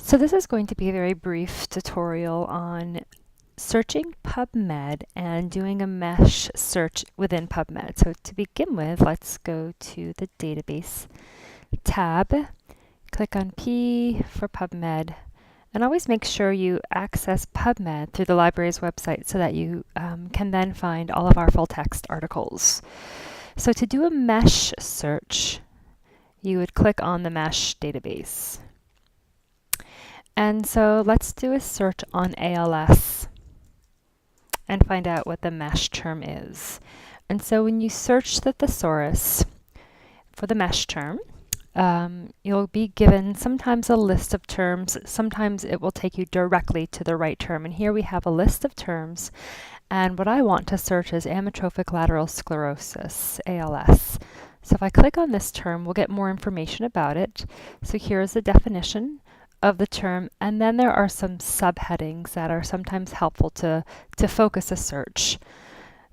So this is going to be a very brief tutorial on searching PubMed and doing a MeSH search within PubMed. So to begin with, let's go to the database tab, click on P for PubMed, and always make sure you access PubMed through the library's website so that you can then find all of our full text articles. So to do a MeSH search, you would click on the MeSH database. And so let's do a search on ALS and find out what the MeSH term is. And so when you search the thesaurus for the MeSH term, you'll be given sometimes a list of terms, sometimes it will take you directly to the right term. And here we have a list of terms, and what I want to search is amyotrophic lateral sclerosis, ALS. So if I click on this term, we'll get more information about it. So here's the definition of the term, and then there are some subheadings that are sometimes helpful to focus a search.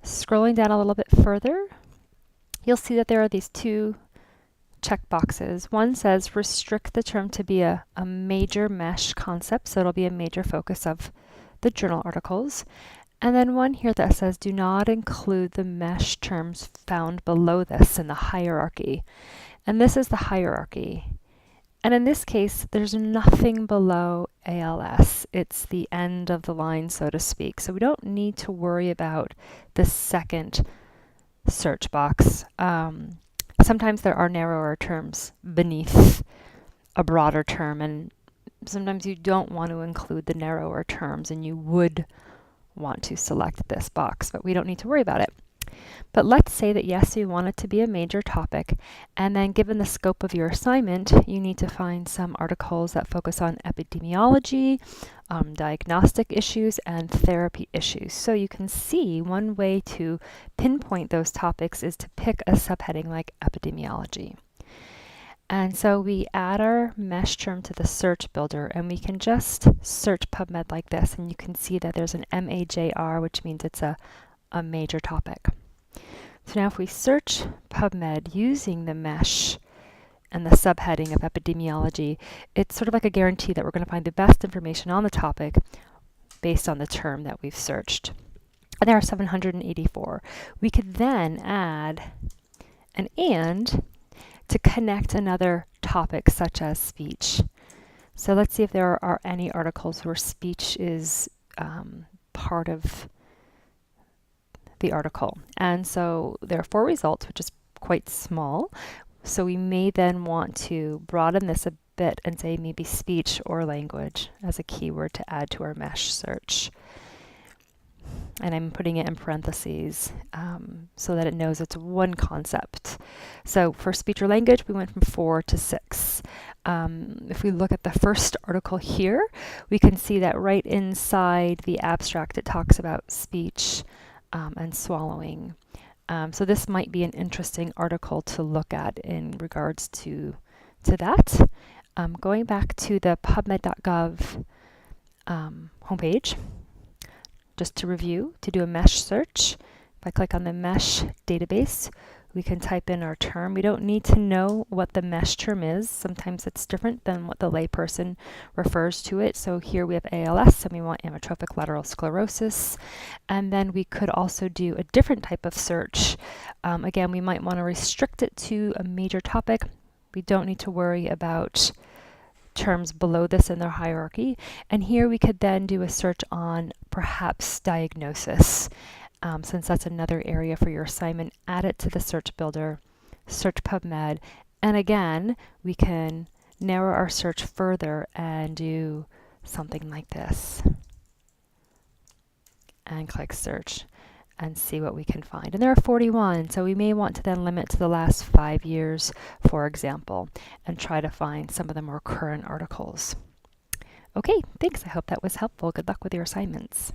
Scrolling down a little bit further, you'll see that there are these two checkboxes. One says restrict the term to be a major MeSH concept, so it'll be a major focus of the journal articles. And then one here that says do not include the MeSH terms found below this in the hierarchy. And this is the hierarchy. And in this case, there's nothing below ALS. It's the end of the line, so to speak. So we don't need to worry about the second search box. Sometimes there are narrower terms beneath a broader term, and sometimes you don't want to include the narrower terms, and you would want to select this box, but we don't need to worry about it. But let's say that yes, you want it to be a major topic, and then given the scope of your assignment, you need to find some articles that focus on epidemiology, diagnostic issues, and therapy issues. So you can see one way to pinpoint those topics is to pick a subheading like epidemiology. And so we add our MeSH term to the search builder, and we can just search PubMed like this, and you can see that there's an MAJR, which means it's a major topic. So now if we search PubMed using the MeSH and the subheading of epidemiology, it's sort of like a guarantee that we're going to find the best information on the topic based on the term that we've searched. And there are 784. We could then add an and to connect another topic such as speech. So let's see if there are any articles where speech is part of the article. And so there are 4 results, which is quite small. So we may then want to broaden this a bit and say maybe speech or language as a keyword to add to our MeSH search. And I'm putting it in parentheses so that it knows it's one concept. So for speech or language, we went from 4 to 6. If we look at the first article here, we can see that right inside the abstract, it talks about speech and swallowing. So this might be an interesting article to look at in regards to that. Going back to the pubmed.gov homepage, just to review, to do a MeSH search, if I click on the MeSH database, we can type in our term. We don't need to know what the MeSH term is. Sometimes it's different than what the layperson refers to it. So here we have ALS, and we want amyotrophic lateral sclerosis. And then we could also do a different type of search. Again, we might want to restrict it to a major topic. We don't need to worry about terms below this in their hierarchy. And here we could then do a search on perhaps diagnosis. Since that's another area for your assignment, add it to the search builder, search PubMed, and again, we can narrow our search further and do something like this. And click search and see what we can find. And there are 41, so we may want to then limit to the last 5 years, for example, and try to find some of the more current articles. Okay, thanks. I hope that was helpful. Good luck with your assignments.